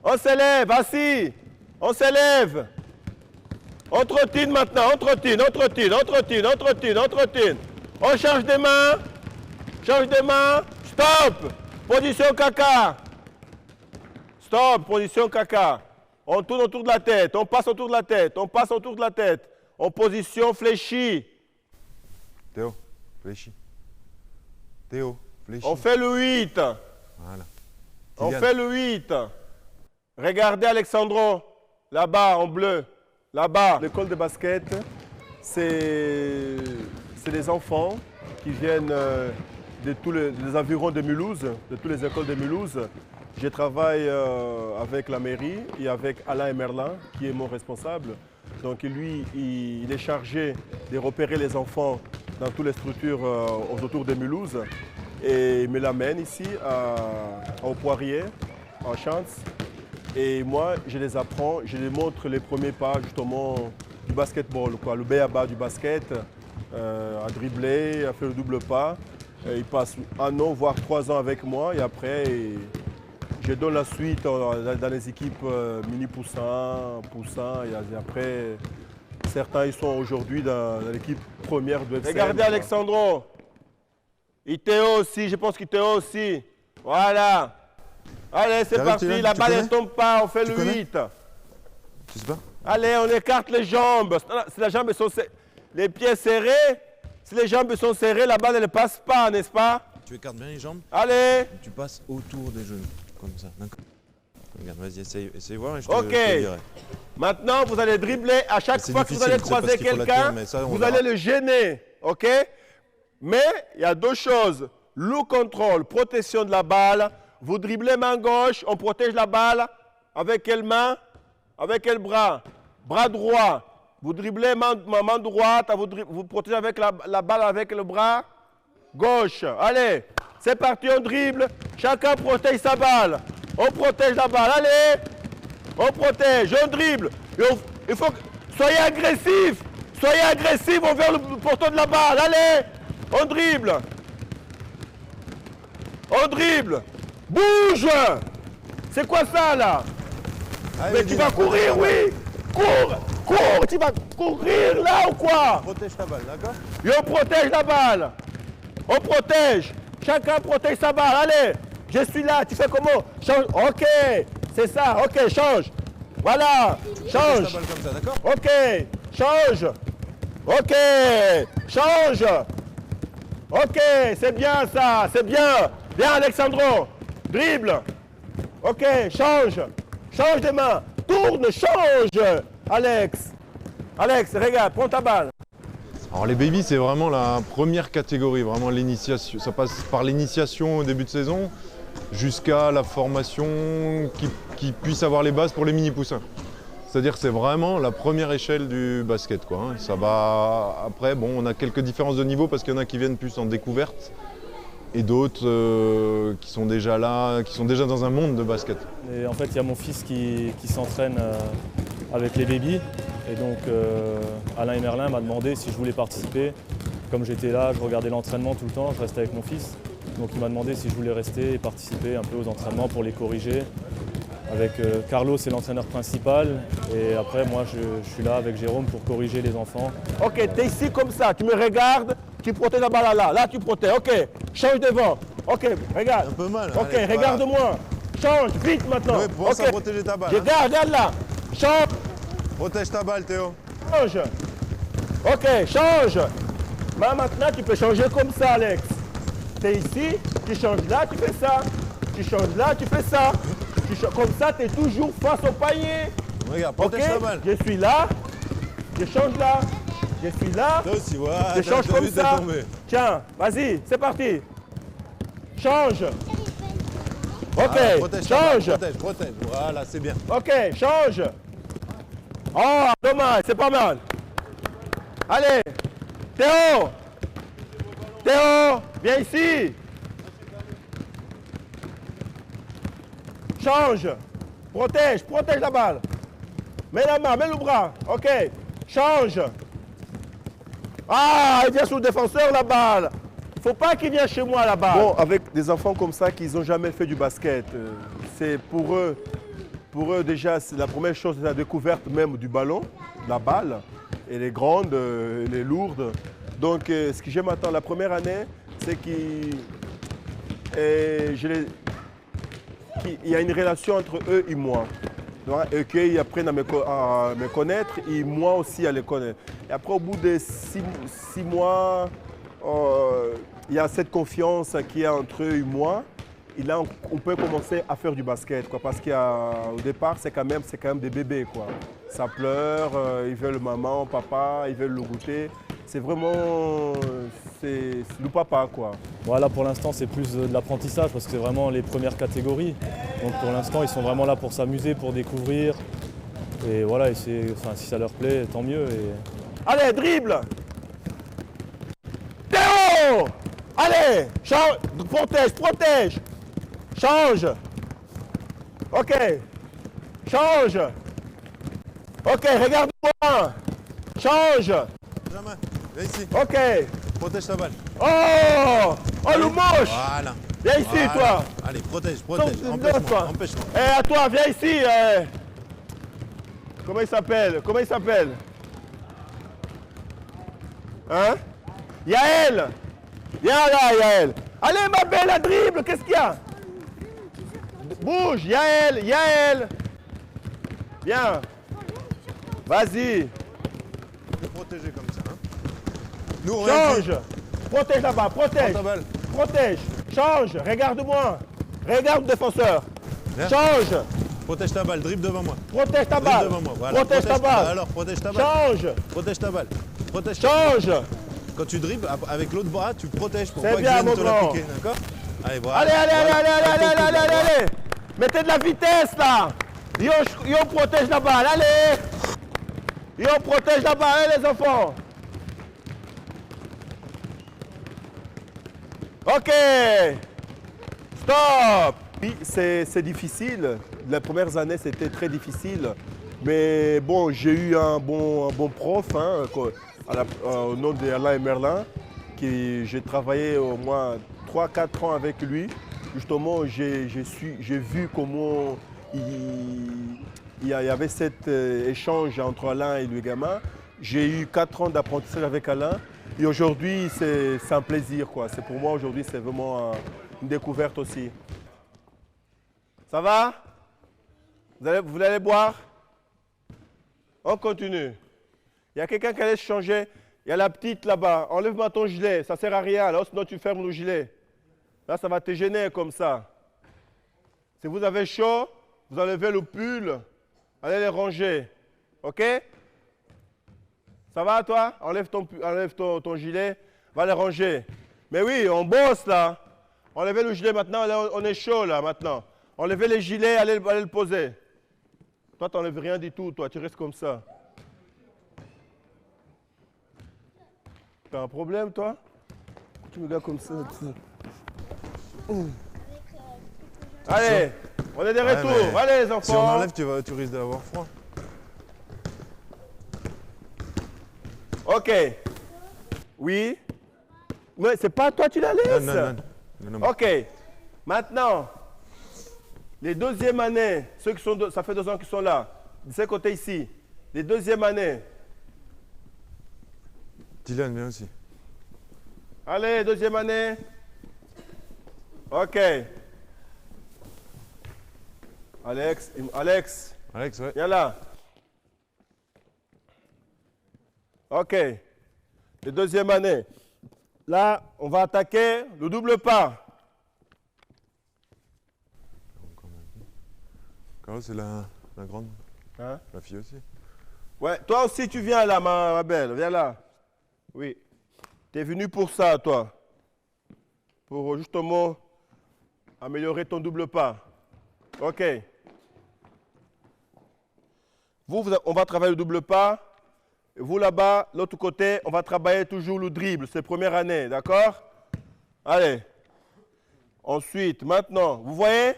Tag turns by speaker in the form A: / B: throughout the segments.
A: On s'élève, assis. On s'élève. On trottine maintenant, on trottine. On change de main. Stop. Position caca. Stop, position caca. On tourne autour de la tête, on passe autour de la tête. En position fléchie.
B: Théo, fléchis.
A: On fait le 8.
B: Voilà.
A: On fait le 8. Regardez Alexandro, là-bas en bleu. Là-bas. L'école de basket, c'est des enfants qui viennent de tous les environs de Mulhouse, de toutes les écoles de Mulhouse. Je travaille avec la mairie et avec Alain Merlin, qui est mon responsable. Donc lui, il est chargé de repérer les enfants dans toutes les structures autour de Mulhouse. Et il me l'amène ici au Poirier, en Chance. Et moi, je les apprends, je les montre les premiers pas justement du basketball, quoi, le b.a.-ba du basket, à dribbler, à faire le double pas. Ils passent 1 an, voire 3 ans avec moi et après, je donne la suite dans les équipes mini poussins, et après, certains ils sont aujourd'hui dans l'équipe première de FCM. Regardez Alexandro, Théo aussi, je pense que Théo aussi. Voilà. Allez, c'est parti, la balle ne tombe pas, on fait le 8.
B: Tu sais pas?
A: Allez, on écarte les jambes. Si les jambes sont les pieds serrés, si les jambes sont serrées, la balle ne passe pas, n'est-ce pas?
B: Tu écartes bien les jambes.
A: Allez.
B: Tu passes autour des genoux, comme ça. D'accord. Regarde, vas-y, essaye voir et je te dirai.
A: Maintenant, vous allez dribbler. À chaque fois que vous allez croiser quelqu'un, vous allez le gêner. OK? Mais il y a 2 choses. Le contrôle, protection de la balle. Vous dribblez main gauche, on protège la balle. Avec quelle main? Avec quel bras? Bras droit. Vous dribblez main droite, vous protégez avec la balle avec le bras gauche. Allez, c'est parti, on dribble. Chacun protège sa balle. On protège la balle. Allez, on protège, on dribble. Il faut que... Soyez agressif. Soyez agressif envers le porteur de la balle. Allez, on dribble. On dribble. Bouge. C'est quoi ça là?
B: Allez,
A: mais tu vas courir, oui. Cours. Tu vas courir là ou quoi?
B: Protège ta balle, d'accord?
A: Et on protège la balle. On protège. Chacun protège sa balle. Allez, je suis là. Tu fais comment? Change. Ok, c'est ça. Ok, change. Voilà, change.
B: Ta balle comme ça, d'accord?
A: Ok, change. Ok, change. Ok, c'est bien ça, c'est bien. Bien Alexandro, dribble. Ok, change. Change de main. Tourne, change. Alex, regarde, prends ta balle.
B: Alors les babies, c'est vraiment la première catégorie, vraiment l'initiation. Ça passe par l'initiation au début de saison jusqu'à la formation qui puisse avoir les bases pour les mini-poussins. C'est-à-dire que c'est vraiment la première échelle du basket, quoi, hein. Ça va... Après, bon, on a quelques différences de niveau parce qu'il y en a qui viennent plus en découverte et d'autres qui sont déjà là, qui sont déjà dans un monde de basket.
C: Et en fait, il y a mon fils qui s'entraîne avec les babies. Et donc, Alain et Merlin m'a demandé si je voulais participer. Comme j'étais là, je regardais l'entraînement tout le temps, je restais avec mon fils. Donc il m'a demandé si je voulais rester et participer un peu aux entraînements pour les corriger. Avec Carlos, c'est l'entraîneur principal. Et après, moi, je suis là avec Jérôme pour corriger les enfants.
A: Ok, tu es ici comme ça, tu me regardes, tu protèges la balle là. Là, tu protèges. Ok, change devant. Ok, regarde.
B: Un peu mal.
A: Ok,
B: allez,
A: regarde-moi. Change, vite maintenant.
B: Oui, pense à protéger ta balle.
A: Regarde là. Change.
B: Protège ta balle, Théo.
A: Change. Ok, change. Mais maintenant, tu peux changer comme ça, Alex. Tu es ici, tu changes là, tu fais ça. Tu changes là, tu fais ça. Comme ça, tu es toujours face au panier.
B: Regarde, protège ta balle.
A: Je suis là, je change là, je suis là,
B: Toi aussi, voilà,
A: je change comme ça.
B: tombé.
A: Tiens, vas-y, c'est parti. Change. Ok,
B: Voilà, protège ta
A: change.
B: balle, protège. Voilà, c'est bien.
A: Ok, change. Oh, dommage, c'est pas mal. Allez, Théo. Théo, viens ici. Change. Protège la balle. Mets la main, mets le bras. Ok, change. Ah, il vient sur le défenseur la balle. Il ne faut pas qu'il vienne chez moi la balle. Bon, avec des enfants comme ça qui n'ont jamais fait du basket, c'est pour eux Pour eux, déjà, la première chose, c'est la découverte même du ballon, de la balle. Elle est grande, elle est lourde. Donc, ce que j'aime maintenant, la première année, c'est qu'il y a une relation entre eux et moi. Et qu'ils apprennent à me connaître et moi aussi à les connaître. Et après, au bout de 6 mois, il y a cette confiance qui est entre eux et moi. Et là, on peut commencer à faire du basket, quoi, parce qu'au départ, c'est quand même des bébés, quoi. Ça pleure, ils veulent maman, papa, ils veulent le goûter. C'est vraiment, c'est le papa, quoi.
C: Voilà, pour l'instant, c'est plus de l'apprentissage parce que c'est vraiment les premières catégories. Donc pour l'instant, ils sont vraiment là pour s'amuser, pour découvrir. Et voilà, si ça leur plaît, tant mieux.
A: Allez, dribble! Théo! Allez! Change! Protège! Change! Ok! Change! Ok, regarde-moi! Change!
B: Benjamin, viens ici.
A: Ok!
B: Protège ta balle.
A: Oh! Oh, le moche!
B: Voilà.
A: Viens ici,
B: Voilà.
A: toi!
B: Allez, protège.
A: Toi.
B: Empêche-moi.
A: Eh, à toi, viens ici! Comment il s'appelle? Hein? Yael! Viens là, Yael! Allez, ma belle, à dribble, qu'est-ce qu'il y a? Bouge, Yael! Viens! Vas-y!
B: Nous protéger comme ça. Hein. Nous, on
A: Change! Protège là-bas,
B: Prends
A: protège!
B: ta balle.
A: Protège! Change! Regarde-moi! Regarde le défenseur!
B: Viens.
A: Change!
B: Protège ta balle, dribble devant moi.
A: Protège ta
B: Dribble
A: balle!
B: devant moi. Voilà.
A: Protège ta balle!
B: Alors, protège ta balle.
A: Change!
B: Protège ta balle.
A: Change!
B: Quand tu dribbles, avec l'autre bras, tu protèges pour
A: C'est
B: pas que
A: bien,
B: je vienne te
A: mon
B: la
A: grand.
B: piquer, d'accord? Allez, voilà.
A: Allez! Mettez de la vitesse là! Yo protège la balle, allez! Yo protège la balle, allez les enfants! Ok! Stop! Oui, c'est difficile. Les premières années, c'était très difficile. Mais bon, j'ai eu un bon prof, hein, au nom d'Alain et Merlin, j'ai travaillé au moins 3-4 ans avec lui. Justement, j'ai vu comment il y avait cet échange entre Alain et le gamin. J'ai eu 4 ans d'apprentissage avec Alain. Et aujourd'hui, c'est un plaisir, quoi. C'est pour moi, aujourd'hui, c'est vraiment une découverte aussi. Ça va? Vous voulez aller boire? On continue. Il y a quelqu'un qui allait se changer. Il y a la petite là-bas. Enlève-moi ton gilet. Ça ne sert à rien. Alors, sinon, tu fermes le gilet. Là, ça va te gêner comme ça. Si vous avez chaud, vous enlevez le pull. Allez les ranger. OK? Ça va, toi? Enlève ton gilet. Va les ranger. Mais oui, on bosse là. Enlevez le gilet maintenant. Là, on est chaud là maintenant. Enlevez les gilets. Allez le poser. Toi, tu n'enlèves rien du tout. Toi, tu restes comme ça. T'as un problème, toi? Tu me regardes comme ça. Allez, on est de retour. Allez, les enfants.
B: Si on enlève, tu risques d'avoir froid.
A: Ok. Oui. Mais c'est pas toi, tu la laisses.
B: Non.
A: Ok. Maintenant, les deuxièmes années, ceux qui sont, ça fait 2 ans qu'ils sont là, de ce côté ici, les deuxièmes années.
B: Dylan, viens aussi.
A: Allez, deuxième année. Ok. Alex,
B: ouais.
A: viens là. Ok. Les deuxième année. Là, on va attaquer le double pas.
B: Carlo, c'est la grande.
A: Hein?
B: La fille aussi.
A: Ouais, toi aussi tu viens là, ma belle. Viens là. Oui. Tu es venu pour ça, toi. Pour justement améliorer ton double pas. Ok. On va travailler le double pas. Et vous là-bas, l'autre côté, on va travailler toujours le dribble. C'est première année, d'accord? Allez. Ensuite, maintenant, vous voyez?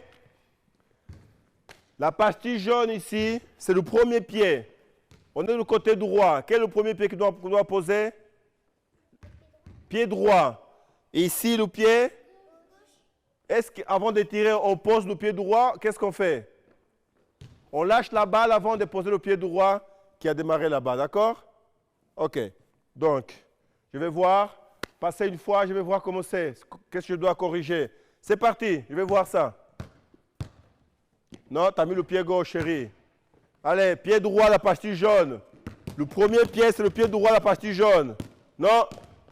A: La pastille jaune ici, c'est le premier pied. On est du côté droit. Quel est le premier pied qu'on doit poser? Pied droit. Et ici, le pied. Est-ce qu'avant de tirer, on pose le pied droit? Qu'est-ce qu'on fait? On lâche la balle avant de poser le pied droit qui a démarré là-bas, d'accord? Ok. Donc, je vais voir. Passer une fois, je vais voir comment c'est. Qu'est-ce que je dois corriger? C'est parti, je vais voir ça. Non, tu as mis le pied gauche, chérie. Allez, pied droit, la pastille jaune. Le premier pied, c'est le pied droit, la pastille jaune. Non,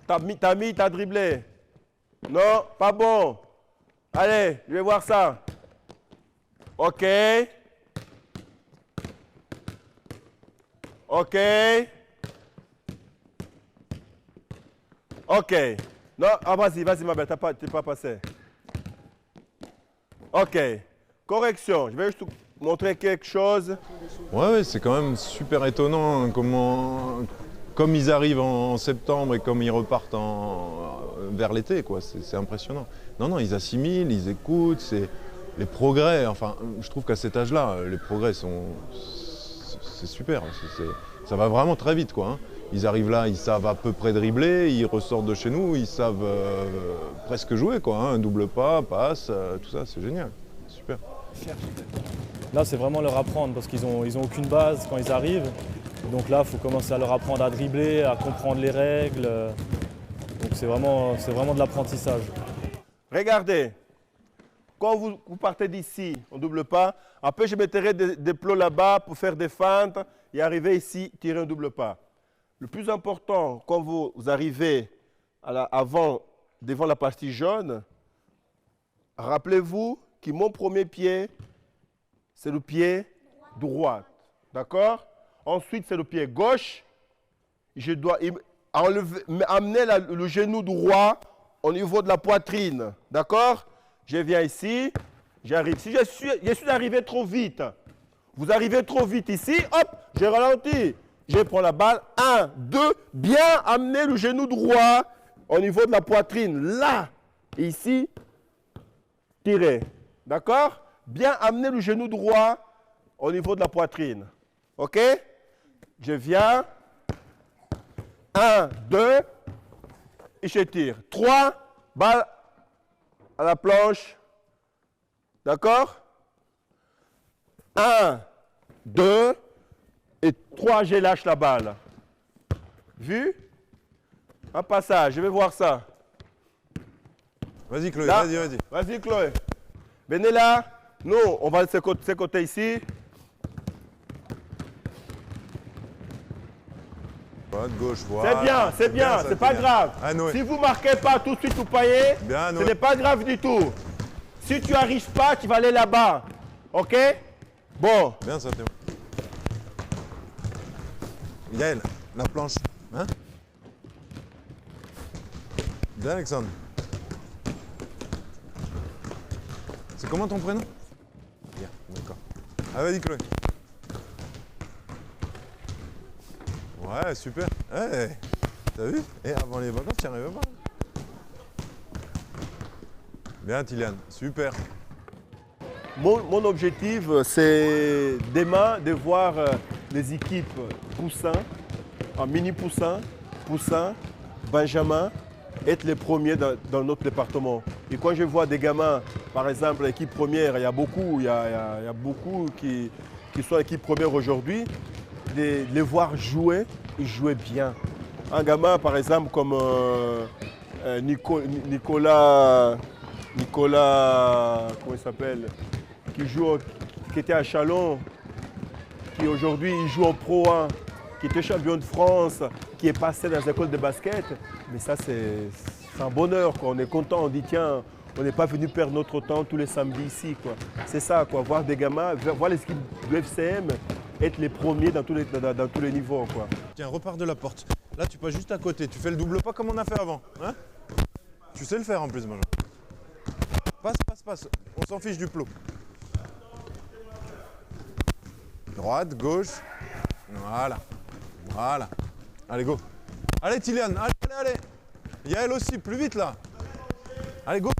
A: t'as dribblé. Non, pas bon. Allez, je vais voir ça. Ok. Ok. Ok. Non, ah, vas-y, ma belle, t'es pas passé. Ok. Correction, je vais juste te montrer quelque chose.
B: Ouais, c'est quand même super étonnant hein, comme ils arrivent en septembre et comme ils repartent vers l'été, quoi. C'est impressionnant. Non, ils assimilent, ils écoutent, c'est les progrès. Enfin, je trouve qu'à cet âge-là, les progrès c'est super. Ça va vraiment très vite, quoi. Hein. Ils arrivent là, ils savent à peu près dribbler, ils ressortent de chez nous, ils savent presque jouer, quoi. Hein. Un double pas, passe, tout ça, c'est génial. Super.
C: Là, c'est vraiment leur apprendre parce qu'ils ont aucune base quand ils arrivent. Donc là, il faut commencer à leur apprendre à dribbler, à comprendre les règles. Donc c'est vraiment de l'apprentissage.
A: Regardez, quand vous partez d'ici, on ne double pas. Après, je mettrai des plots là-bas pour faire des feintes et arriver ici, tirer un double pas. Le plus important, quand vous arrivez devant la pastille jaune, rappelez-vous que mon premier pied, c'est le pied droit. D'accord? Ensuite, c'est le pied gauche. Je dois amener le genou droit au niveau de la poitrine. D'accord? Je viens ici, j'arrive. Si je suis arrivé trop vite, vous arrivez trop vite ici, hop, je ralentis. Je prends la balle. 1, 2, bien amener le genou droit au niveau de la poitrine. Là, ici, tirer. D'accord? Bien amener le genou droit au niveau de la poitrine. OK? Je viens. 1, 2, et je tire. 3, balle à la planche. D'accord? 1, 2, et 3, je lâche la balle. Vu? Un passage, je vais voir ça.
B: Vas-y Chloé,
A: Là.
B: vas-y.
A: Vas-y Chloé. Venez là. Nous, on va de ce côté ici.
B: Droite, gauche, voilà.
A: C'est bien, c'est pas grave.
B: Ah, Noé.
A: Si vous ne marquez pas tout de suite ou paillez,
B: Bien,
A: ce
B: Noé.
A: n'est pas grave du tout. Si tu n'arrives pas, tu vas aller là-bas. OK? Bon.
B: Bien ça Théo. Gaël, la planche. Hein? Bien Alexandre. C'est comment ton prénom? Bien, d'accord. Ah vas-y Chloé. Ouais, super. Ouais, t'as vu? Et avant les vacances, tu n'y arrivais pas. Bien Tiliane, super.
A: Mon objectif, c'est demain de voir les équipes poussins, en mini poussins, benjamin, être les premiers dans notre département. Et quand je vois des gamins, par exemple l'équipe première, il y a beaucoup qui sont l'équipe première aujourd'hui, de les voir jouer, ils jouaient bien. Un gamin, par exemple, comme Nicolas, comment il s'appelle, qui était à Chalon, qui aujourd'hui il joue en Pro 1, qui était champion de France, qui est passé dans les écoles de basket. Mais ça, c'est un bonheur, quoi. On est content, on dit tiens, on n'est pas venu perdre notre temps tous les samedis ici, quoi. C'est ça, quoi. Voir des gamins, voir les équipes de FCM être les premiers dans tous les niveaux, quoi.
B: Tiens, repars de la porte. Là, tu passes juste à côté. Tu fais le double pas comme on a fait avant. Hein? Tu sais le faire en plus, Benjamin. Passe. On s'en fiche du plot. Droite, gauche. Voilà. Allez, go. Allez, Tiliane. Allez. Yael aussi, plus vite là. Allez, go.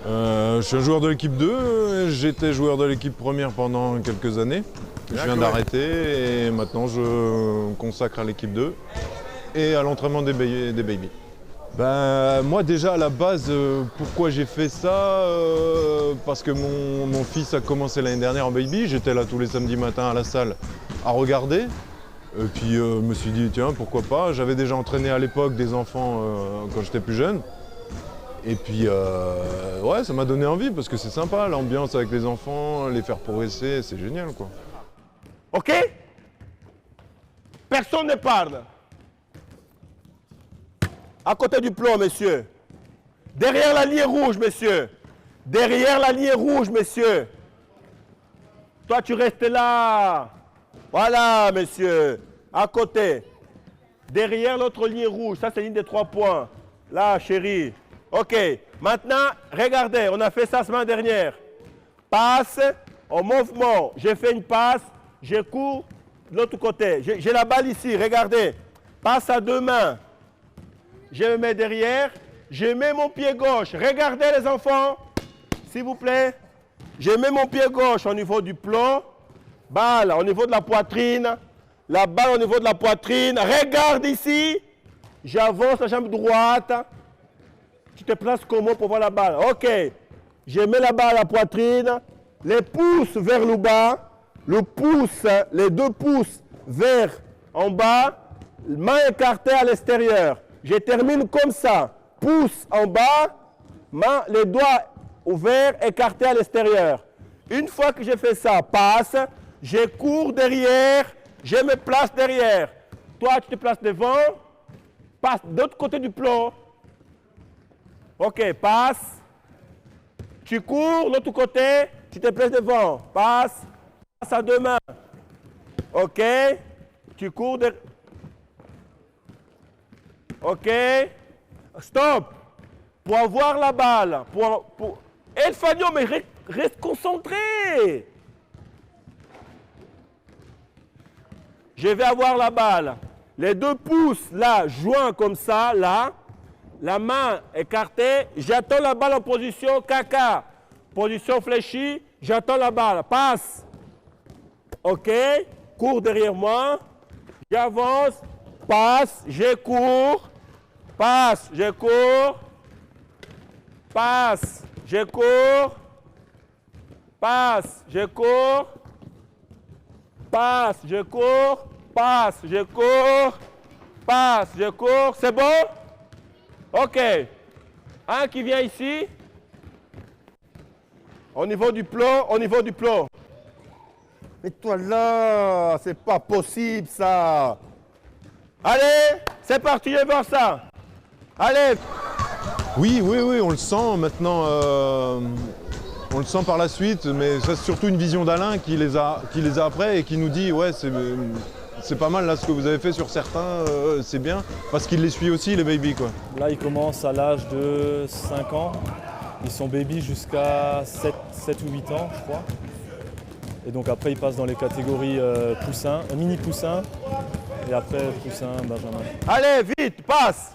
B: Je suis un joueur de l'équipe 2. J'étais joueur de l'équipe première pendant quelques années. Je viens d'arrêter et maintenant je me consacre à l'équipe 2 et à l'entraînement des babies. Ben, moi déjà à la base, pourquoi j'ai fait ça parce que mon fils a commencé l'année dernière en baby, j'étais là tous les samedis matins à la salle à regarder. Et puis je me suis dit tiens pourquoi pas, j'avais déjà entraîné à l'époque des enfants quand j'étais plus jeune. Et puis ouais ça m'a donné envie parce que c'est sympa l'ambiance avec les enfants, les faire progresser, c'est génial quoi.
A: OK? Personne ne parle. À côté du plomb, messieurs. Derrière la ligne rouge, messieurs. Derrière la ligne rouge, messieurs. Toi, tu restes là. Voilà, messieurs. À côté. Derrière l'autre ligne rouge. Ça, c'est ligne des 3 points. Là, chérie. OK. Maintenant, regardez. On a fait ça la semaine dernière. Passe en mouvement. J'ai fait une passe. Je cours de l'autre côté. J'ai la balle ici. Regardez. Passe à 2 mains. Je me mets derrière, je mets mon pied gauche. Regardez les enfants, s'il vous plaît. Je mets mon pied gauche au niveau du plomb, balle au niveau de la poitrine, la balle au niveau de la poitrine. Regarde ici, j'avance la jambe droite. Tu te places comment pour voir la balle? OK, je mets la balle à la poitrine, les pouces vers le bas, le pouce, les 2 pouces vers en bas, main écartée à l'extérieur. Je termine comme ça. Pouce en bas, main, les doigts ouverts, écartés à l'extérieur. Une fois que j'ai fait ça, passe, je cours derrière, je me place derrière. Toi, tu te places devant, passe de l'autre côté du plomb. OK, passe. Tu cours de l'autre côté, tu te places devant. Passe. Passe à 2 mains. OK. Tu cours derrière. OK. Stop. Pour avoir la balle. El Fagnon, mais reste concentré. Je vais avoir la balle. Les 2 pouces, là, joints comme ça, là. La main écartée. J'attends la balle en position caca. Position fléchie. J'attends la balle. Passe. OK. Cours derrière moi. J'avance. Passe. Je cours. Passe, je cours. Passe, je cours. Passe, je cours. Passe, je cours. Passe, je cours. Passe, je cours. C'est bon? OK. Un qui vient ici. Au niveau du plomb, au niveau du plomb. Mais toi là, c'est pas possible ça. Allez, c'est parti, je vais voir ça. Allez!
B: Oui, on le sent maintenant, on le sent par la suite, mais c'est surtout une vision d'Alain qui les a après et qui nous dit ouais c'est pas mal là ce que vous avez fait sur certains, c'est bien, parce qu'il les suit aussi les baby quoi.
C: Là ils commencent à l'âge de 5 ans, ils sont baby jusqu'à 7 ou 8 ans je crois. Et donc après ils passent dans les catégories poussin, mini poussin et après poussin, benjamin.
A: Allez, vite, passe!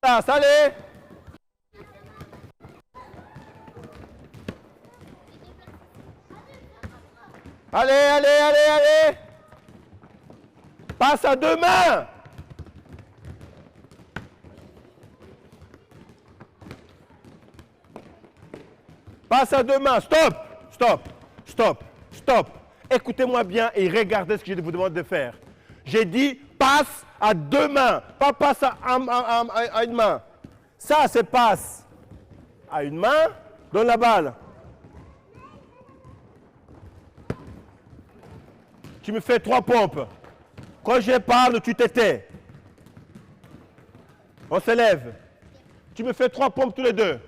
A: Allez! Allez! Passe à 2 mains! Passe à 2 mains. Stop. Écoutez-moi bien et regardez ce que je vous demande de faire. J'ai dit passe à 2 mains, pas passe à une main. Ça, c'est passe à une main, donne la balle. Tu me fais 3 pompes. Quand je parle, tu t'étais. On se lève. Tu me fais 3 pompes tous les 2.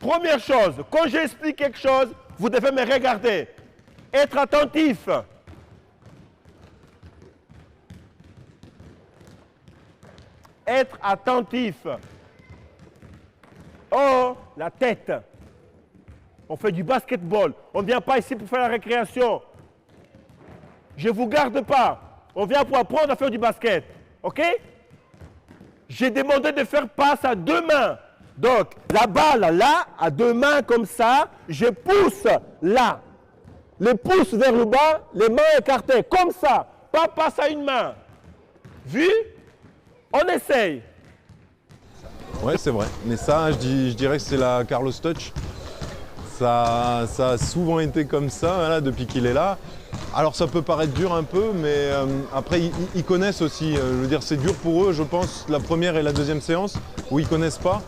A: Première chose, quand j'explique quelque chose, vous devez me regarder. Être attentif. Être attentif. Oh, la tête. On fait du basketball. On ne vient pas ici pour faire la récréation. Je ne vous garde pas. On vient pour apprendre à faire du basket. OK? J'ai demandé de faire passe à 2 mains. Donc, la balle là, à 2 mains comme ça, je pousse là. les pouces vers le bas, les mains écartées, comme ça. Pas passe à une main. Vu? On essaye.
B: Ouais, c'est vrai. Mais ça, je dirais que c'est la Carlos Touch. Ça a souvent été comme ça là, depuis qu'il est là. Alors ça peut paraître dur un peu, mais après ils connaissent aussi. Je veux dire, c'est dur pour eux, je pense, la première et la deuxième séance, où ils connaissent pas.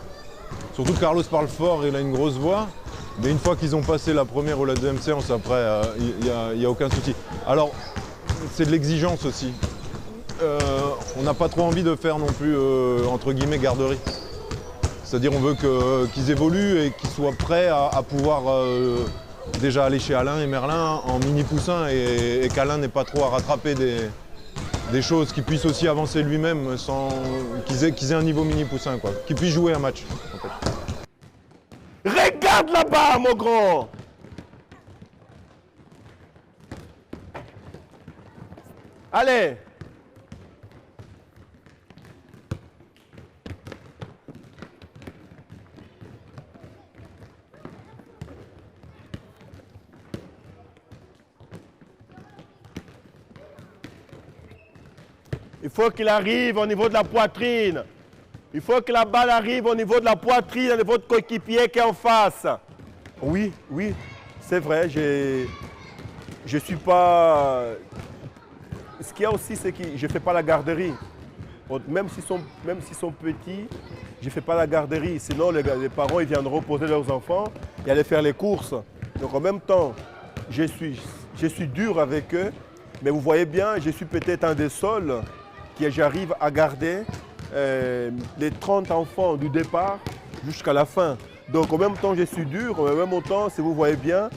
B: Surtout que Carlos parle fort, il a une grosse voix. Mais une fois qu'ils ont passé la première ou la deuxième séance, après, il n'y a aucun souci. Alors, c'est de l'exigence aussi. On n'a pas trop envie de faire non plus, entre guillemets, garderie. C'est-à-dire on veut qu'ils évoluent et qu'ils soient prêts à pouvoir déjà aller chez Alain et Merlin en mini poussin et qu'Alain n'ait pas trop à rattraper des choses, qu'il puisse aussi avancer lui-même sans qu'ils aient un niveau mini poussin, quoi. Qu'il puisse jouer un match. En fait.
A: Regarde là-bas, mon grand. Allez. Il faut qu'il arrive au niveau de la poitrine. Il faut que la balle arrive au niveau de la poitrine de votre coéquipier qui est en face. Oui, oui, c'est vrai, je suis pas... Ce qu'il y a aussi, c'est que je ne fais pas la garderie. Même s'ils sont petits, je ne fais pas la garderie. Sinon, les parents ils viendront poser leurs enfants et aller faire les courses. Donc en même temps, je suis dur avec eux. Mais vous voyez bien, je suis peut-être un des seuls qui j'arrive à garder les 30 enfants du départ jusqu'à la fin. Donc en même temps, je suis dur, en même temps, si vous voyez bien,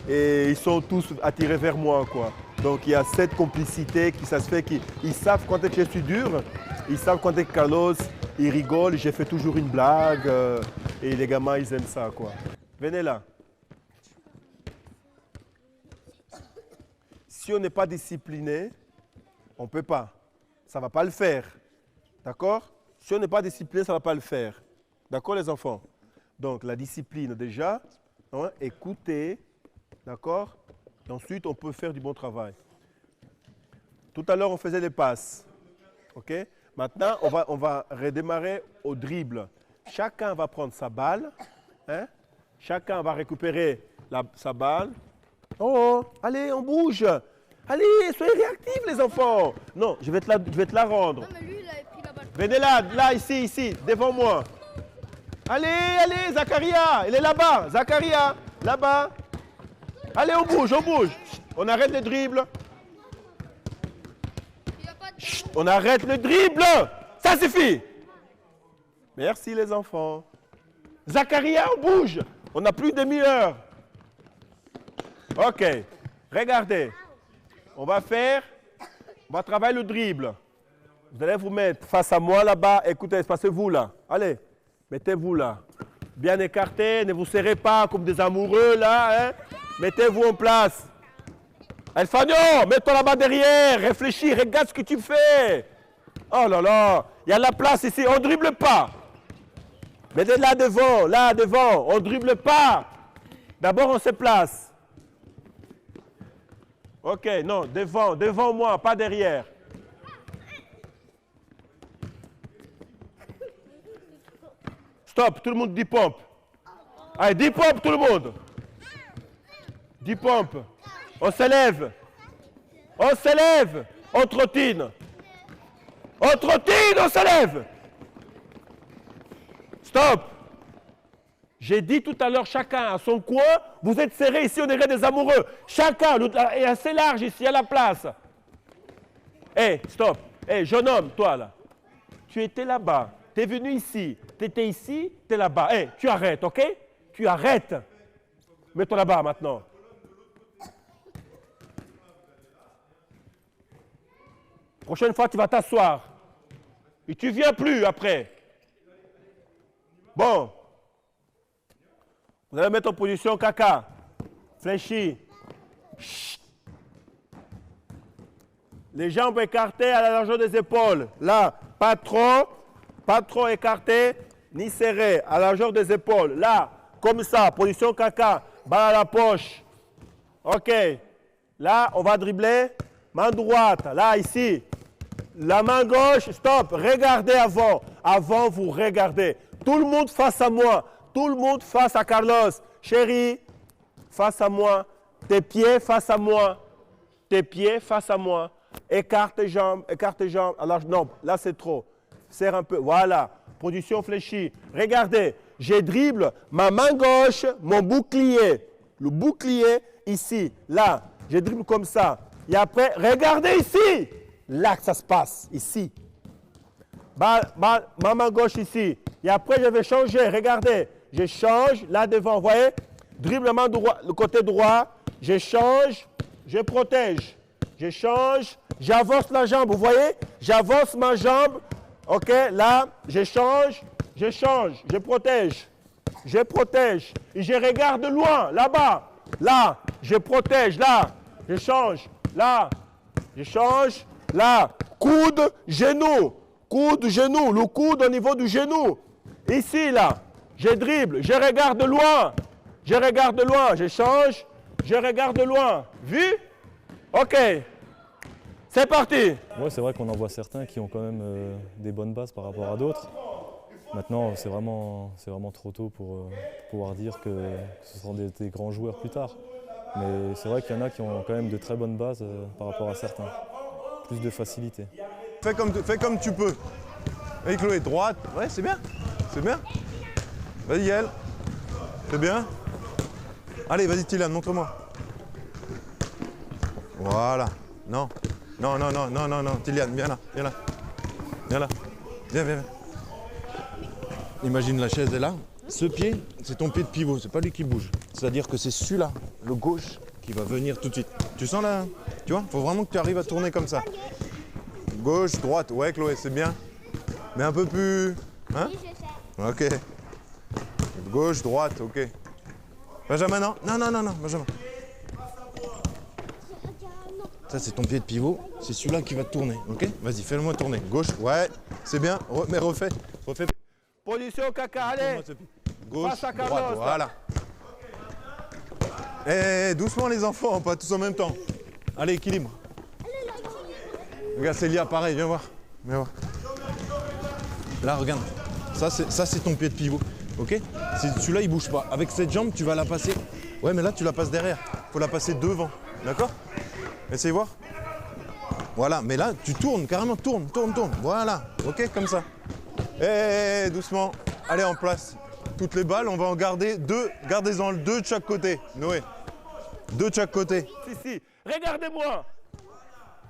A: et ils sont tous attirés vers moi, quoi. Donc il y a cette complicité qui ça se fait qu'ils savent quand est-ce que je suis dur, ils savent quand est-ce que Carlos, il rigole, j'ai fait toujours une blague et les gamins ils aiment ça, quoi. Venez là. Si on n'est pas discipliné, on ne peut pas. Ça ne va pas le faire. D'accord? Si on n'est pas discipliné, ça ne va pas le faire. D'accord les enfants? Donc la discipline déjà, hein, écoutez, d'accord? Et ensuite, on peut faire du bon travail. Tout à l'heure, on faisait les passes. OK? Maintenant, on va redémarrer au dribble. Chacun va prendre sa balle. Hein? Chacun va récupérer sa balle. Oh, allez, on bouge. Allez, soyez réactifs les enfants. Non, je vais te la rendre.
D: Non, mais lui, il avait pris la balle.
A: Venez là, ici, devant moi. Allez, Zacharia, il est là-bas. Zacharia, là-bas. Allez, on bouge. On arrête le dribble.
D: Il a pas de...
A: Chut, on arrête le dribble. Ça suffit. Merci les enfants. Zacharia, on bouge. On n'a plus de demi-heure. Ok, regardez. On va travailler le dribble. Vous allez vous mettre face à moi là-bas. Écoutez, passez-vous là. Allez, mettez-vous là. Bien écarté, ne vous serrez pas comme des amoureux là. Hein? Mettez-vous en place. Elfagno, mets-toi là-bas derrière. Réfléchis, regarde ce que tu fais. Oh là là, il y a de la place ici. On ne dribble pas. Mettez là devant. On ne dribble pas. D'abord, on se place. Ok, non, devant moi, pas derrière. Stop, tout le monde dit pompe. Allez, 10 pompes, tout le monde. 10 pompes. On s'élève. On trottine. On s'élève. Stop. J'ai dit tout à l'heure, chacun à son coin, vous êtes serrés ici, on dirait des amoureux. Chacun est assez large ici, à la place. Hé, stop. Hé, jeune homme, toi là. Tu étais là-bas, tu es venu ici, tu étais ici, tu es là-bas. Hé, tu arrêtes, ok? Tu arrêtes. Mets-toi là-bas maintenant. Prochaine fois, tu vas t'asseoir. Et tu viens plus après. Bon. Vous allez mettre en position caca. Fléchi. Chut. Les jambes écartées à la largeur des épaules. Là, pas trop écartées, ni serrées, à la largeur des épaules. Là, comme ça, position caca, balle à la poche. OK. Là, on va dribbler. Main droite, là, ici. La main gauche, stop. Regardez avant. Avant, vous regardez. Tout le monde face à moi. Tout le monde face à Carlos. Chérie, face à moi. Tes pieds face à moi. Tes pieds face à moi. Écarte tes jambes, écarte tes jambes. Alors, non, là, c'est trop. Serre un peu. Voilà. Position fléchie. Regardez. Je dribble ma main gauche, mon bouclier. Le bouclier, ici, là. Je dribble comme ça. Et après, regardez ici. Là que ça se passe, ici. Ma main gauche ici. Et après, je vais changer. Regardez. Je change là devant. Vous voyez? Dribble la main droite, le côté droit. Je change. Je protège. Je change. J'avance la jambe. Vous voyez? J'avance ma jambe. OK? Là, je change. Je change. Je protège. Je protège. Et je regarde loin, là-bas. Là, je protège. Là, je change. Là, je change. Là, coude, genou. Coude, genou. Le coude au niveau du genou. Ici, là. Je dribble. Je regarde loin. Je regarde loin. Je change. Je regarde loin. Vu? OK. C'est parti.
C: Ouais, c'est vrai qu'on en voit certains qui ont quand même des bonnes bases par rapport à d'autres. Maintenant, c'est vraiment trop tôt pour pouvoir dire que ce seront des grands joueurs plus tard. Mais c'est vrai qu'il y en a qui ont quand même de très bonnes bases par rapport à certains. Plus de facilité.
B: Fais comme tu peux. Allez Chloé, droite. Ouais, c'est bien. C'est bien. Vas-y Yael. C'est bien. Allez, vas-y Tylian, montre-moi. Voilà. Non. Non, non, non, non, non, non. Tylian, viens là, viens là. Viens là. Viens, viens, viens. Imagine la chaise est là. Ce pied, c'est ton pied de pivot, c'est pas lui qui bouge. C'est-à-dire que c'est celui-là, le gauche, qui va venir tout de suite. Tu sens là? Tu vois? Faut vraiment que tu arrives à tourner comme ça. Gauche, droite. Ouais Chloé, c'est bien. Mais un peu plus. Hein? Ok. Gauche, droite, ok. Benjamin, non? Non, non, non, non, Benjamin. Ça, c'est ton pied de pivot. C'est celui-là qui va tourner, ok? Vas-y, fais-le-moi tourner. Gauche, ouais, c'est bien. Mais refais. Refais.
A: Position caca, allez.
B: Gauche,
A: Face à Carlos,
B: droite, voilà. Eh, doucement les enfants, pas tous en même temps. Allez, équilibre. Regarde, Célia, pareil, viens voir. Viens voir. Là, regarde. Ça, c'est ton pied de pivot, ok? Celui-là, il bouge pas. Avec cette jambe, tu vas la passer. Ouais, mais là, tu la passes derrière. Faut la passer devant, d'accord? Essayez voir. Voilà, mais là, tu tournes, carrément, tourne. Voilà, ok, comme ça. Eh, doucement. Allez, en place. Toutes les balles, on va en garder deux. Gardez-en deux de chaque côté, Noé. Deux de chaque côté.
A: Si. Regardez-moi.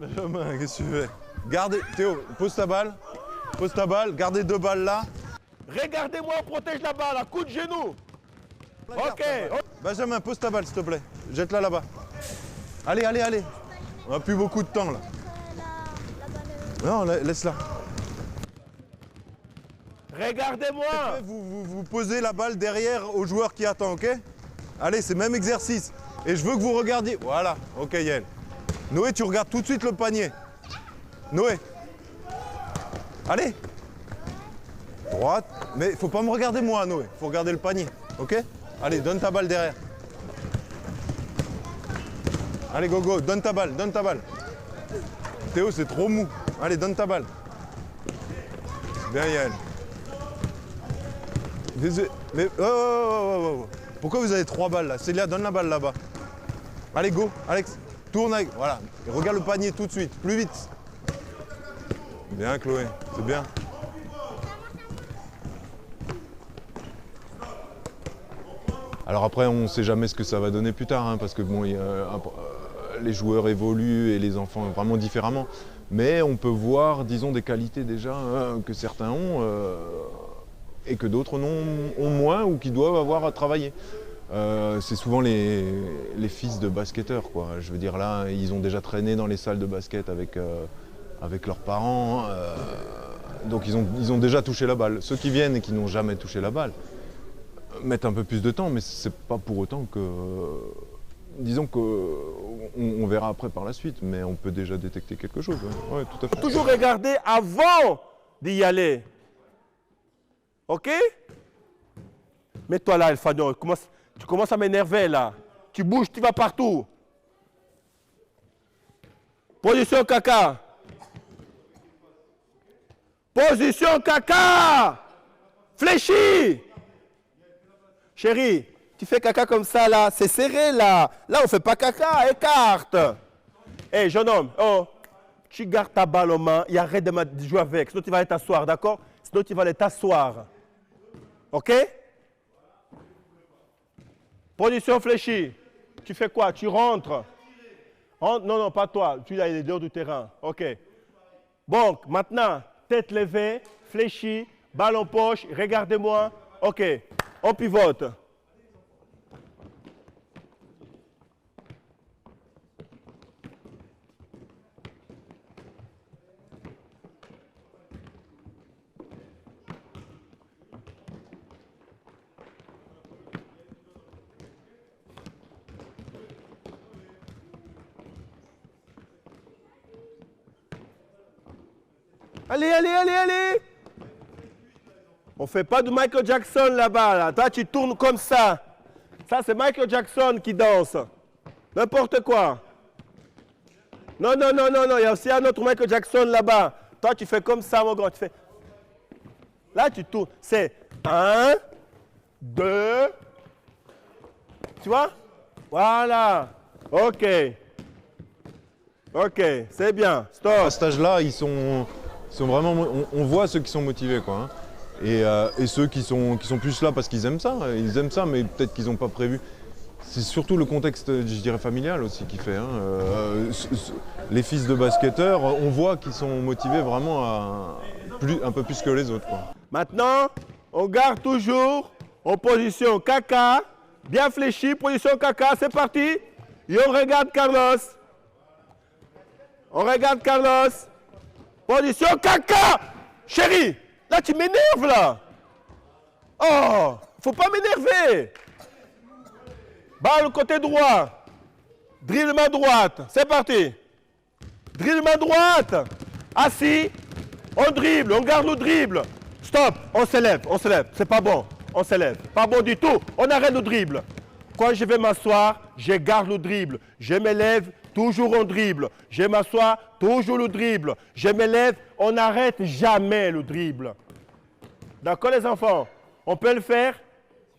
B: Benjamin, qu'est-ce que tu fais? Gardez, Théo, pose ta balle. Pose ta balle, gardez deux balles là.
A: Regardez-moi, protège la balle, à coup de genou. OK.
B: Benjamin, pose ta balle, s'il te plaît. Jette-la là-bas. Allez, allez, allez. On n'a plus beaucoup de temps là. Non, laisse-la.
A: Regardez-moi.
B: Vous posez la balle derrière au joueur qui attend, ok? Allez, c'est le même exercice. Et je veux que vous regardiez. Voilà, ok Yael. Noé, tu regardes tout de suite le panier. Noé. Allez. Droite. Mais faut pas me regarder moi, Noé. Faut regarder le panier, ok? Allez, donne ta balle derrière. Allez, go, donne ta balle. Théo, c'est trop mou. Allez, donne ta balle. Bien Yael. Mais oh. Pourquoi vous avez 3 balles là? Célia, donne la balle là-bas. Allez, go, Alex. Tourne avec. Voilà. Et regarde le panier tout de suite. Plus vite. Bien, Chloé. C'est bien. Alors après, on ne sait jamais ce que ça va donner plus tard, hein, parce que bon, les joueurs évoluent et les enfants vraiment différemment. Mais on peut voir, disons, des qualités déjà que certains ont et que d'autres ont moins ou qui doivent avoir à travailler. C'est souvent les fils de basketteurs, quoi. Je veux dire, là, ils ont déjà traîné dans les salles de basket avec leurs parents. Donc ils ont déjà touché la balle. Ceux qui viennent et qui n'ont jamais touché la balle mettent un peu plus de temps, mais c'est pas pour autant que... Disons qu'on verra après par la suite, mais on peut déjà détecter quelque chose. Ouais, tout à fait.
A: Toujours regarder avant d'y aller. OK? Mets-toi là, Elfano. Tu commences à m'énerver là. Tu bouges, tu vas partout. Position caca. Position caca. Fléchi. Chérie, tu fais caca comme ça là, c'est serré là. Là, on ne fait pas caca, écarte. Hé, jeune homme, oh, tu gardes ta balle en main et arrête de jouer avec. Sinon, tu vas aller t'asseoir, d'accord? Sinon, tu vas aller t'asseoir. OK? Position fléchie. Tu fais quoi? Tu rentres. Non, non, pas toi. Tu es dehors du terrain. OK. Bon, maintenant, tête levée, fléchie, balle en poche, regardez-moi. OK. On pivote. Allez, allez, allez, allez. On ne fait pas de Michael Jackson là-bas. Là. Toi, tu tournes comme ça. Ça, c'est Michael Jackson qui danse. N'importe quoi. Non, non, non, non, non. Il y a aussi un autre Michael Jackson là-bas. Toi, tu fais comme ça, mon grand. Tu fais... Là, tu tournes. C'est 1, 2. Tu vois? Voilà. OK. OK. C'est bien. Stop.
B: À cet âge-là, ils sont vraiment, on voit ceux qui sont motivés, quoi. Hein. Et ceux qui sont plus là parce qu'ils aiment ça. Ils aiment ça, mais peut-être qu'ils n'ont pas prévu. C'est surtout le contexte, je dirais, familial aussi qui fait. Hein. Les fils de basketteurs, on voit qu'ils sont motivés vraiment un peu plus que les autres, quoi.
A: Maintenant, on garde toujours en position caca, bien fléchi, position caca, c'est parti. Et on regarde Carlos. On regarde Carlos. Position caca. Chérie, là tu m'énerves là. Oh, faut pas m'énerver. Balle côté droit. Dribble main droite. C'est parti. Dribble main droite. Assis. On dribble, on garde le dribble. Stop, on s'élève. C'est pas bon. On s'élève. Pas bon du tout. On arrête le dribble. Quand je vais m'asseoir, je garde le dribble. Je m'élève, toujours on dribble. Je m'assois, toujours le dribble. Je m'élève, on n'arrête jamais le dribble. D'accord les enfants? On peut le faire,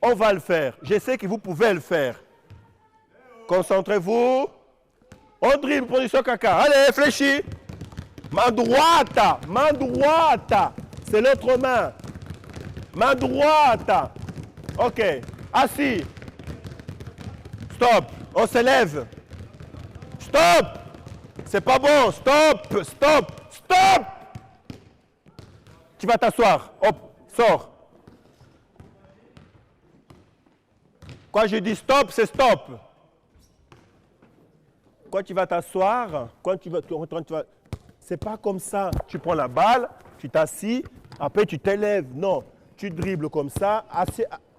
A: on va le faire. Je sais que vous pouvez le faire. Concentrez-vous. On dribble, position caca. Allez, fléchis. Main droite, main droite. C'est l'autre main. Main droite. OK. Assis. Stop. On s'élève. Stop. C'est pas bon. Stop. Stop. Stop. Tu vas t'asseoir. Hop. Sors. Quand je dis stop, c'est stop. Quand tu vas t'asseoir, quand tu vas, c'est pas comme ça. Tu prends la balle, tu t'assis, après tu t'élèves. Non, tu dribbles comme ça,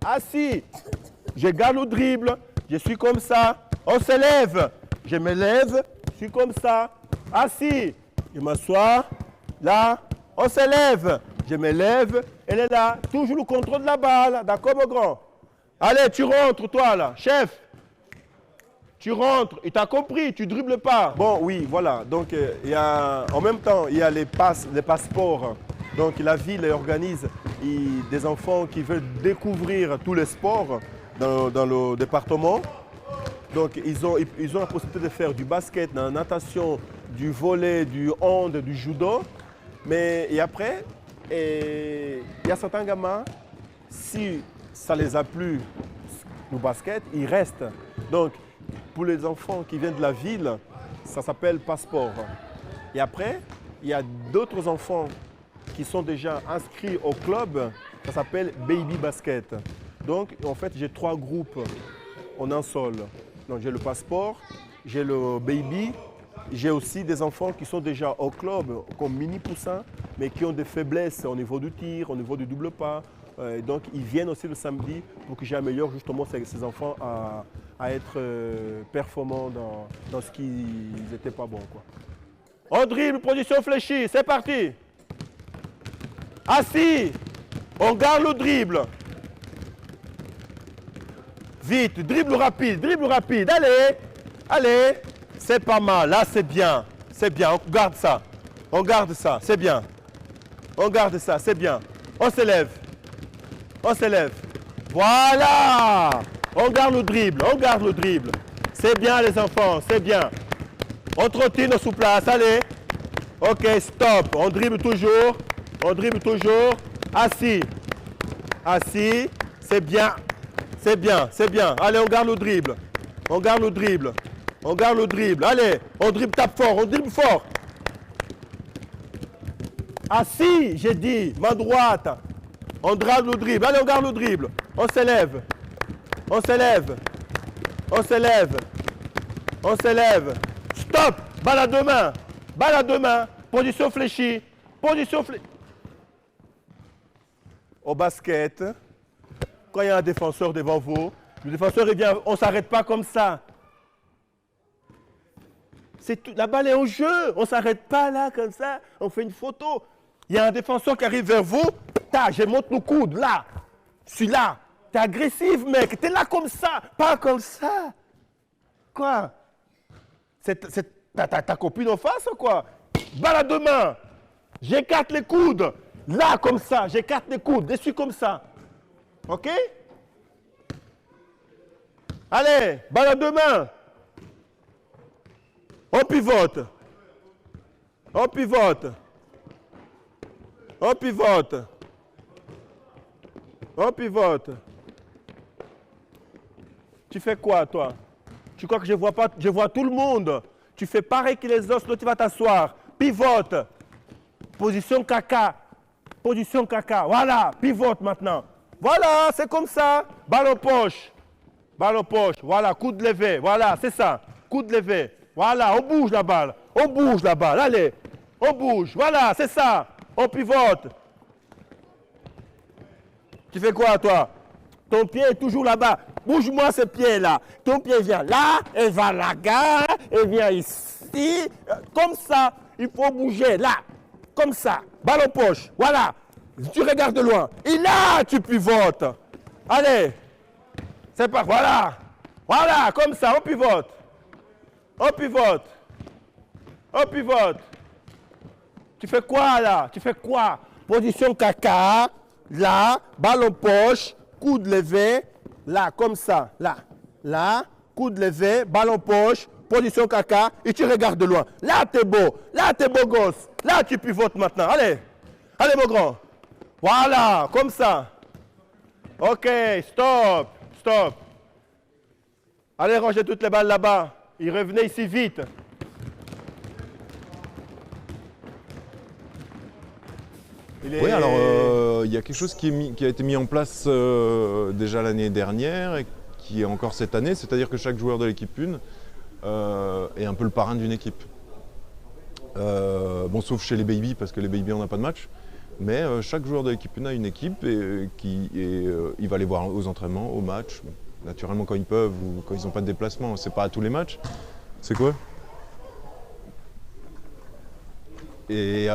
A: assis. Je garde le dribble, je suis comme ça. On s'élève, je me lève, je suis comme ça, assis. Je m'assois, là, on s'élève. Je me lève, elle est là. Toujours le contrôle de la balle, d'accord mon grand? Allez, tu rentres toi là, chef. Tu rentres, il t'a compris, tu dribbles pas. Bon, oui, voilà. Donc, en même temps, il y a les passeports. Donc, la ville organise des enfants qui veulent découvrir tous les sports dans le département. Donc, ils ont la possibilité de faire du basket, de la natation, du volley, du hand, du judo. Mais et après, il y a certains gamins, si ça les a plu, le basket, ils restent. Donc, pour les enfants qui viennent de la ville, ça s'appelle passeport. Et après, il y a d'autres enfants qui sont déjà inscrits au club, ça s'appelle baby basket. Donc, en fait, j'ai 3 groupes en un seul. Donc, j'ai le passeport, j'ai le baby, j'ai aussi des enfants qui sont déjà au club comme mini poussins, mais qui ont des faiblesses au niveau du tir, au niveau du double pas. Donc, ils viennent aussi le samedi pour que j'améliore justement ces enfants à être performants dans ce qu'ils n'étaient pas bons, quoi. On dribble, position fléchie, c'est parti. Assis, on garde le dribble. Vite, dribble rapide, allez, allez. C'est pas mal, là c'est bien, c'est bien, on garde ça. On garde ça, c'est bien. On garde ça, c'est bien. On s'élève. On s'élève. Voilà. On garde le dribble, on garde le dribble. C'est bien les enfants, c'est bien. On trottine sous place, allez. Ok, stop. On dribble toujours. On dribble toujours. Assis. Assis. C'est bien. C'est bien, c'est bien. Allez, on garde le dribble. On garde le dribble. On garde le dribble. Allez, on dribble, tape fort, on dribble fort. Assis, j'ai dit, main droite. On drague le dribble. Allez, on garde le dribble. On s'élève. On s'élève. On s'élève. On s'élève. Stop. Balle à deux mains. Balle à deux mains. Position fléchie. Position fléchie. Au basket, quand il y a un défenseur devant vous, le défenseur il vient, on ne s'arrête pas comme ça. Tout, la balle est au jeu, on ne s'arrête pas là comme ça, on fait une photo. Il y a un défenseur qui arrive vers vous, je monte le coude, là, je suis là. T'es agressif mec, t'es là comme ça, pas comme ça. Quoi? Ta copine en face ou quoi? Balle à deux mains, j'écarte les coudes, là comme ça, j'écarte les coudes, dessus comme ça. Ok? Allez, balle à deux mains. On pivote. On pivote. On pivote. On pivote. Tu fais quoi, toi? Tu crois que je ne vois pas? Je vois tout le monde. Tu fais pareil que les autres, tu vas t'asseoir. Pivote. Position caca. Position caca. Voilà, pivote maintenant. Voilà, c'est comme ça. Balle en poche. Balle en poche. Voilà, coude levé. Voilà, c'est ça. Coude levé. Voilà, on bouge la balle. On bouge la balle. Allez, on bouge. Voilà, c'est ça. On pivote. Tu fais quoi, toi? Ton pied est toujours là-bas. Bouge-moi ce pied-là. Ton pied vient là, et va là-bas, et vient ici. Comme ça, il faut bouger là. Comme ça. Balle en poche. Voilà. Tu regardes de loin. Et là, tu pivotes. Allez. C'est pas. Voilà. Voilà, comme ça, on pivote. On pivote. On pivote. Tu fais quoi là? Tu fais quoi? Position caca. Là, balle en poche, coude levé. Là, comme ça. Là. Là, coude levé, balle en poche, position caca. Et tu regardes de loin. Là, t'es beau. Là, t'es beau gosse. Là, tu pivotes maintenant. Allez. Allez, mon grand. Voilà, comme ça. Ok, stop. Stop. Allez, rangez toutes les balles là-bas. Et revenez ici vite.
B: Oui, alors il y a quelque chose qui a été mis en place déjà l'année dernière et qui est encore cette année, c'est-à-dire que chaque joueur de l'équipe 1 est un peu le parrain d'une équipe. Bon, sauf chez les babies, parce que les babies, on n'a pas de match. Mais chaque joueur de l'équipe 1 a une équipe et il va les voir aux entraînements, aux matchs. Bon, naturellement quand ils peuvent ou quand ils n'ont pas de déplacement, c'est pas à tous les matchs. C'est quoi? Et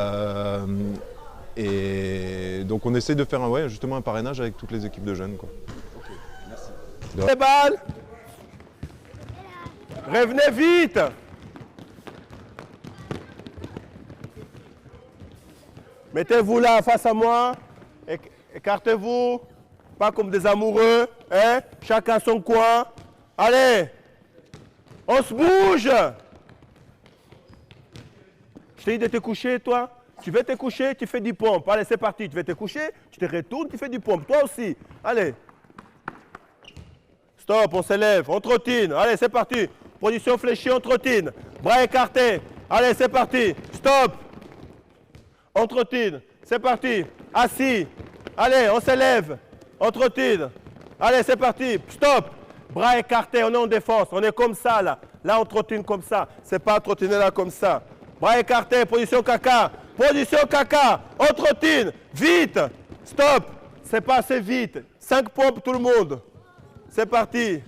B: donc on essaie de faire justement un parrainage avec toutes les équipes de jeunes, quoi.
A: Les balles. Revenez vite. Mettez-vous là face à moi. Écartez-vous. Pas comme des amoureux. Hein? Chacun son coin. Allez. On se bouge. Je t'ai dit de te coucher, toi. Tu veux te coucher, tu fais du pompe. Allez, c'est parti. Tu veux te coucher, tu te retournes, tu fais du pompe. Toi aussi. Allez. Stop, on s'élève, on trottine. Allez, c'est parti. Position fléchie, on trottine. Bras écartés. Allez, c'est parti. Stop. On trottine. C'est parti. Assis. Allez, on s'élève. On trottine. Allez, c'est parti. Stop. Bras écartés, on est en défense. On est comme ça, là. Là, on trottine comme ça. C'est pas trottiner là comme ça. Bras écartés, position caca. Position caca. On trottine. Vite. Stop. C'est pas assez vite. 5 pompes, tout le monde. C'est parti.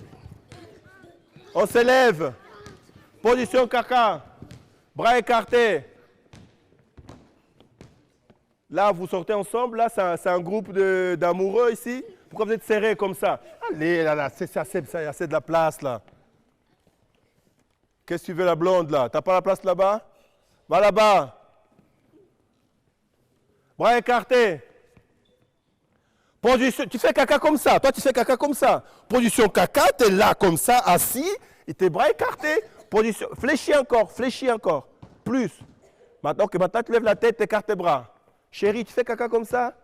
A: On s'élève. Position caca. Bras écartés. Là, vous sortez ensemble. Là, c'est un groupe d'amoureux ici. Pourquoi vous êtes serrés comme ça? Allez, là, c'est assez de la place, là. Qu'est-ce que tu veux, la blonde, là? T'as pas la place là-bas? Va là-bas. Bras écartés. Position, tu fais caca comme ça. Toi, tu fais caca comme ça. Position caca, tu es là comme ça, assis, et tes bras écartés. Position, fléchis encore. Plus. Maintenant, tu lèves la tête, écarte tes bras. Chérie, tu fais caca comme ça.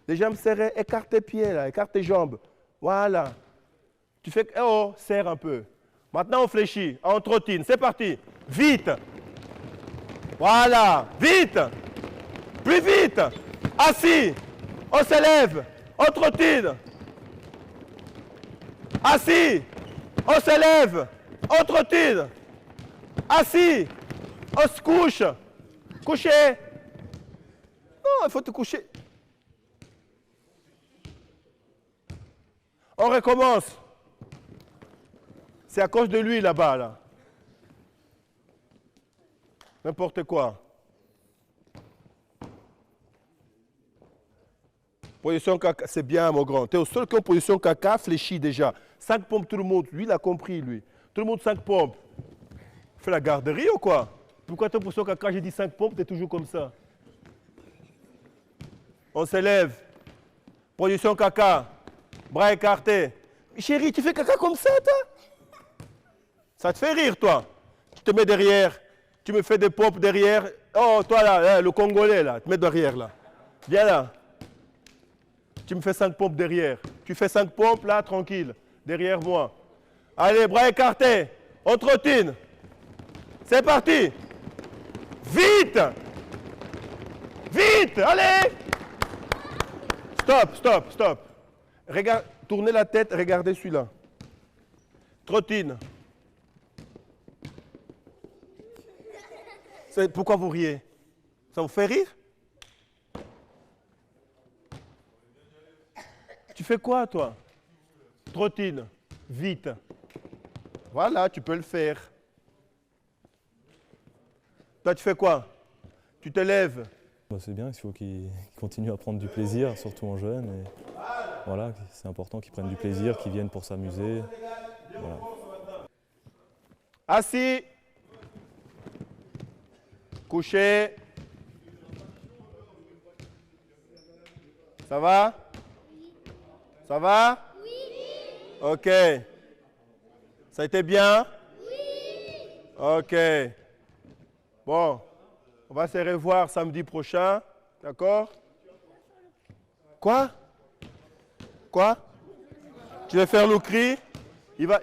A: Les jambes serrées, écarte tes pieds, là, écarte tes jambes. Voilà. Tu fais, oh, serre un peu. Maintenant, on fléchit, on trottine. C'est parti. Vite. Voilà. Vite. Plus vite. Assis. On s'élève. On trottine. Assis. On s'élève. On trottine. Assis. On se couche. Couché. Non, il faut te coucher. On recommence. C'est à cause de lui là-bas, là. N'importe quoi. Position caca, c'est bien, mon grand. Tu es au seul qui est en position caca, fléchis déjà. 5 pompes tout le monde. Lui, il a compris, lui. Tout le monde 5 pompes. Fais la garderie ou quoi? Pourquoi tu es en position caca, j'ai dit 5 pompes, tu es toujours comme ça? On s'élève. Position caca. Bras écartés. Chérie, tu fais caca comme ça, toi? Ça te fait rire, toi? Tu te mets derrière. Tu me fais des pompes derrière. Oh, toi, là, le Congolais, là. Tu te mets derrière, là. Viens là. Tu me fais 5 pompes derrière. Tu fais 5 pompes, là, tranquille. Derrière moi. Allez, bras écartés. On trottine. C'est parti. Vite. Vite. Allez. Stop. Regarde, tournez la tête, regardez celui-là. Trottine. Pourquoi vous riez? Ça vous fait rire? Tu fais quoi, toi? Trottine. Vite. Voilà, tu peux le faire. Toi, tu fais quoi? Tu te lèves.
C: C'est bien, il faut qu'ils continuent à prendre du plaisir, surtout en jeune. Et voilà, c'est important qu'ils prennent du plaisir, qu'ils viennent pour s'amuser. Voilà.
A: Assis. Couché. Ça va? Ça va? Oui. Ok. Ça a été bien? Oui. Ok. Bon, on va se revoir samedi prochain. D'accord? Quoi? Tu veux faire le cri?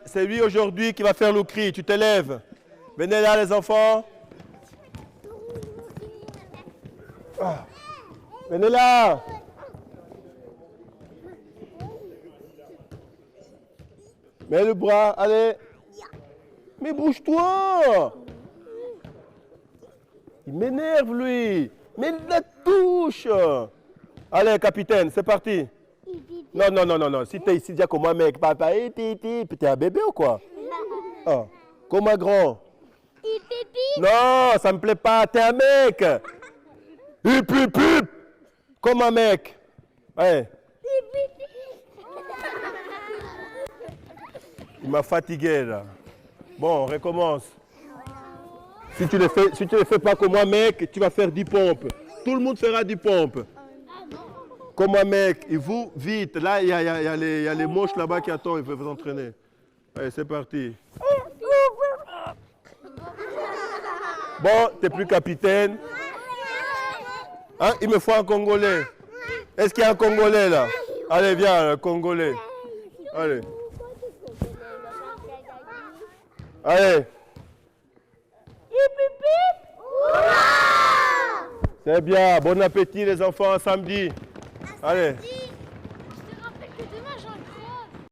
A: C'est lui aujourd'hui qui va faire le cri. Tu te lèves. Venez là, les enfants. Ah. Venez là. Mets le bras, allez. Mais bouge-toi. Il m'énerve, lui. Mets la touche. Allez, capitaine, c'est parti. Non. Si t'es ici, dis comme un mec, papa, t'es un bébé ou quoi? Oh. Comme un grand. Non, ça me plaît pas, t'es un mec. Hup. Comme un mec. Ouais. Il m'a fatigué là. Bon, on recommence. Si tu ne le fais pas comme un mec, tu vas faire 10 pompes. Tout le monde fera 10 pompes. Comme un mec. Et vous, vite. Là, il y a les moches là-bas qui attendent. Ils peuvent vous entraîner. Allez, c'est parti. Bon, t'es plus capitaine. Hein, il me faut un Congolais. Est-ce qu'il y a un Congolais là? Allez, viens, le Congolais. Allez. Allez. C'est bien. Bon appétit les enfants, samedi. Allez.